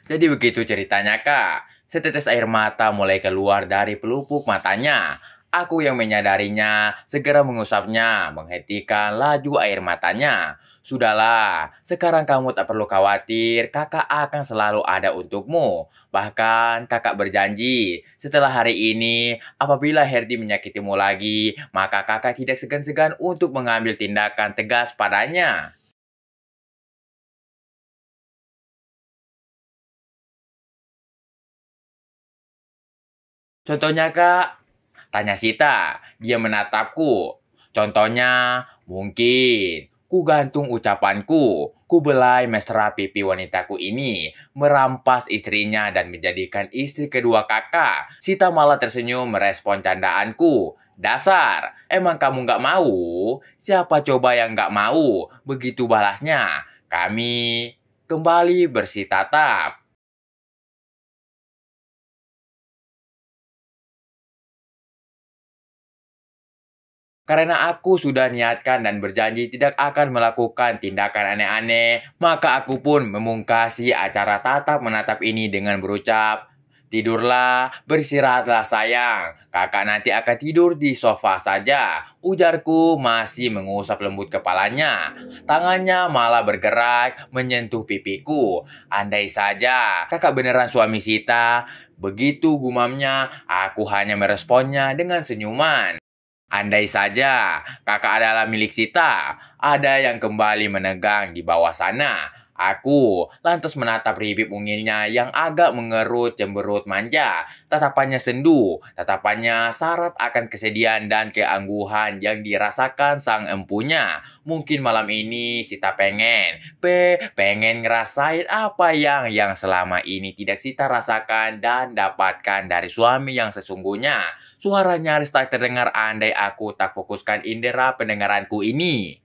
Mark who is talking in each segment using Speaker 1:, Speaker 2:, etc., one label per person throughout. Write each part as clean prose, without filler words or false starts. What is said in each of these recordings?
Speaker 1: Jadi begitu ceritanya, Kak. Setetes air mata mulai keluar dari pelupuk matanya. Aku yang menyadarinya, segera mengusapnya, menghentikan laju air matanya. Sudahlah, sekarang kamu tak perlu khawatir, kakak akan selalu ada untukmu. Bahkan kakak berjanji, setelah hari ini, apabila Herdi menyakitimu lagi, maka kakak tidak segan-segan untuk mengambil tindakan tegas padanya. Contohnya, Kak, tanya Sita. Dia menatapku. Contohnya, mungkin ku gantung ucapanku. Ku belai mesra pipi wanitaku ini, merampas istrinya dan menjadikan istri kedua kakak. Sita malah tersenyum merespon candaanku. Dasar, emang kamu nggak mau? Siapa coba yang nggak mau? Begitu balasnya. Kami kembali bersih tatap. Karena aku sudah niatkan dan berjanji tidak akan melakukan tindakan aneh-aneh, maka aku pun memungkasi acara tatap menatap ini dengan berucap, "Tidurlah, beristirahatlah sayang. Kakak nanti akan tidur di sofa saja." Ujarku masih mengusap lembut kepalanya. Tangannya malah bergerak menyentuh pipiku. Andai saja kakak beneran suami Sita. Begitu gumamnya, aku hanya meresponnya dengan senyuman. Andai saja kakak adalah milik Sita, ada yang kembali menegang di bawah sana. Aku lantas menatap ribip mungilnya yang agak mengerut cemberut manja. Tatapannya sendu, tatapannya syarat akan kesedihan dan keangguhan yang dirasakan sang empunya. Mungkin malam ini Sita pengen ngerasain apa yang selama ini tidak Sita rasakan dan dapatkan dari suami yang sesungguhnya. Suara nyaris tak terdengar andai aku tak fokuskan indera pendengaranku ini.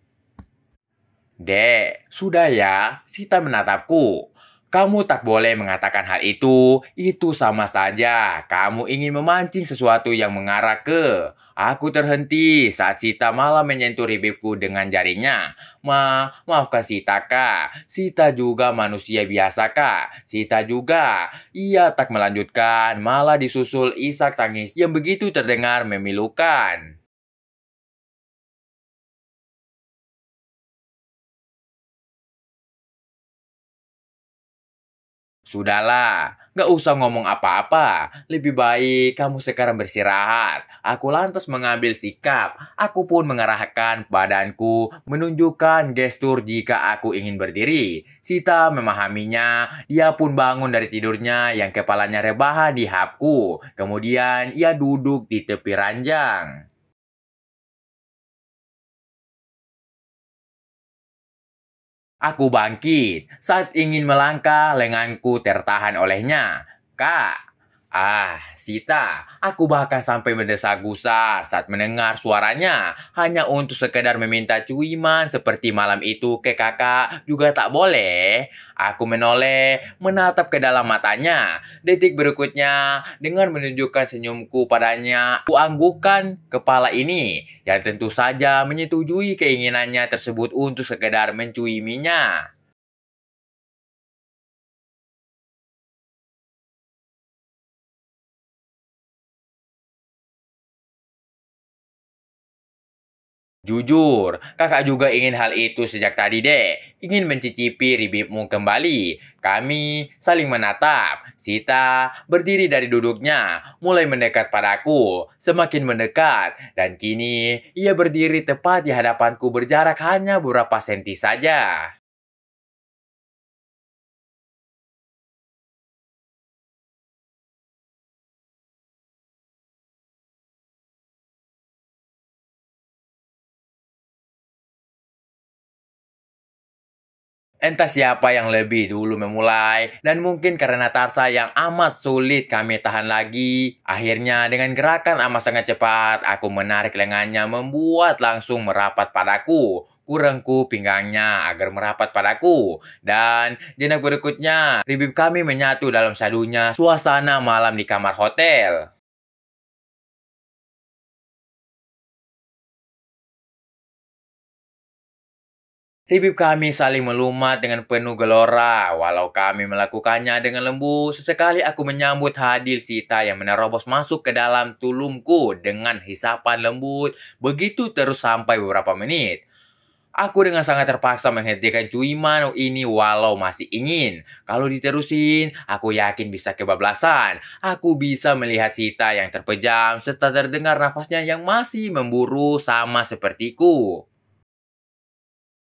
Speaker 1: Dek, sudah ya, Sita menatapku. Kamu tak boleh mengatakan hal itu. Itu sama saja. Kamu ingin memancing sesuatu yang mengarah ke. Aku terhenti saat Sita malah menyentuh bibirku dengan jarinya. Maafkan Sita, Kak. Sita juga manusia biasa, Kak. Sita juga. Ia tak melanjutkan, malah disusul isak tangis yang begitu terdengar memilukan. Sudahlah, nggak usah ngomong apa-apa. Lebih baik kamu sekarang beristirahat. Aku lantas mengambil sikap. Aku pun mengarahkan badanku, menunjukkan gestur jika aku ingin berdiri. Sita memahaminya. Dia pun bangun dari tidurnya yang kepalanya rebahan di hapku. Kemudian ia duduk di tepi ranjang. Aku bangkit saat ingin melangkah, lenganku tertahan olehnya. Kak, Sita, aku bahkan sampai mendesak-gusar saat mendengar suaranya. Hanya untuk sekedar meminta cuiman seperti malam itu ke kakak juga tak boleh. Aku menoleh, menatap ke dalam matanya. Detik berikutnya, dengan menunjukkan senyumku padanya, aku anggukkan kepala ini. Yang tentu saja menyetujui keinginannya tersebut untuk sekedar mencuiminya. Jujur, kakak juga ingin hal itu sejak tadi, Dek. Ingin mencicipi ribipmu kembali. Kami saling menatap. Sita berdiri dari duduknya, mulai mendekat padaku. Semakin mendekat, dan kini ia berdiri tepat di hadapanku berjarak hanya beberapa senti saja. Entah siapa yang lebih dulu memulai, dan mungkin karena Tarsa yang amat sulit kami tahan lagi. Akhirnya dengan gerakan amat sangat cepat, aku menarik lengannya membuat langsung merapat padaku. Kurengku pinggangnya agar merapat padaku. Dan jenak berikutnya, ribib kami menyatu dalam sadunya suasana malam di kamar hotel. Ribib kami saling melumat dengan penuh gelora. Walau kami melakukannya dengan lembut, sesekali aku menyambut hadir Sita yang menerobos masuk ke dalam tulumku dengan hisapan lembut. Begitu terus sampai beberapa menit. Aku dengan sangat terpaksa menghentikan cuiman ini walau masih ingin. Kalau diterusin, aku yakin bisa kebablasan. Aku bisa melihat Sita yang terpejam serta terdengar nafasnya yang masih memburu sama sepertiku.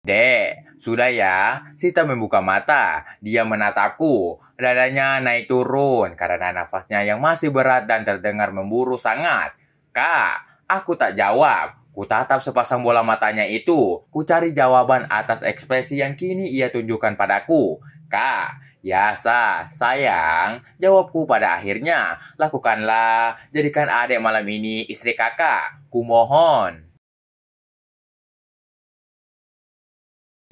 Speaker 1: Dek, sudah ya. Sita membuka mata. Dia menatapku. Dadanya naik turun karena nafasnya yang masih berat dan terdengar memburu sangat. Kak, aku tak jawab. Ku tatap sepasang bola matanya itu. Ku cari jawaban atas ekspresi yang kini ia tunjukkan padaku. Kak, biasa, sayang. Jawabku pada akhirnya. Lakukanlah. Jadikan adik malam ini istri kakak. Ku mohon.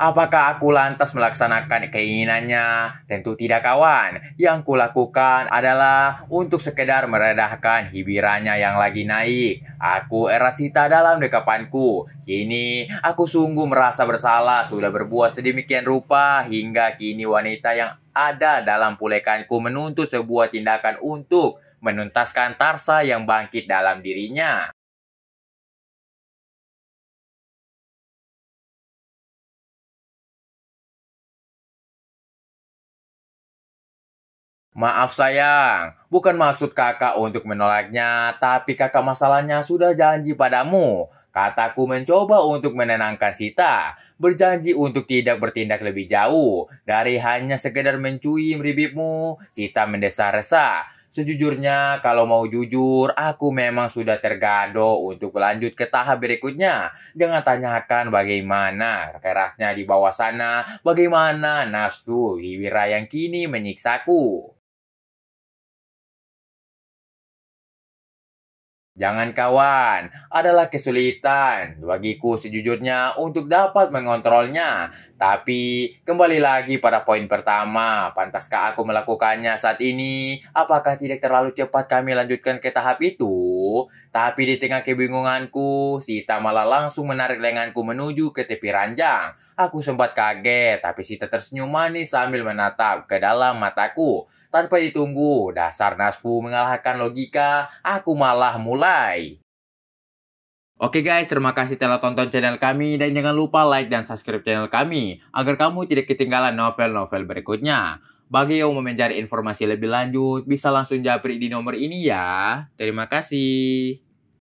Speaker 1: Apakah aku lantas melaksanakan keinginannya? Tentu tidak, kawan. Yang kulakukan adalah untuk sekedar meredahkan hibirannya yang lagi naik. Aku erat Sita dalam dekapanku. Kini aku sungguh merasa bersalah sudah berbuat sedemikian rupa hingga kini wanita yang ada dalam pulekanku menuntut sebuah tindakan untuk menuntaskan tarsa yang bangkit dalam dirinya. Maaf sayang, bukan maksud kakak untuk menolaknya, tapi kakak masalahnya sudah janji padamu. Kataku mencoba untuk menenangkan Sita, berjanji untuk tidak bertindak lebih jauh. Dari hanya sekedar mencuim ribibmu, Sita mendesah-resah. Sejujurnya, kalau mau jujur, aku memang sudah tergado untuk lanjut ke tahap berikutnya. Jangan tanyakan bagaimana kerasnya di bawah sana, bagaimana nafsu Hiwira yang kini menyiksaku. Jangan kawan, adalah kesulitan bagiku sejujurnya untuk dapat mengontrolnya. Tapi kembali lagi pada poin pertama, pantaskah aku melakukannya saat ini? Apakah tidak terlalu cepat kami lanjutkan ke tahap itu? Tapi di tengah kebingunganku, Sita malah langsung menarik lenganku menuju ke tepi ranjang. Aku sempat kaget, tapi Sita tersenyum manis sambil menatap ke dalam mataku. Tanpa ditunggu, dasar nafsu mengalahkan logika, aku malah mulai. Oke guys, terima kasih telah tonton channel kami dan jangan lupa like dan subscribe channel kami agar kamu tidak ketinggalan novel-novel berikutnya. Bagi yang mau mencari informasi lebih lanjut, bisa langsung japri di nomor ini ya. Terima kasih.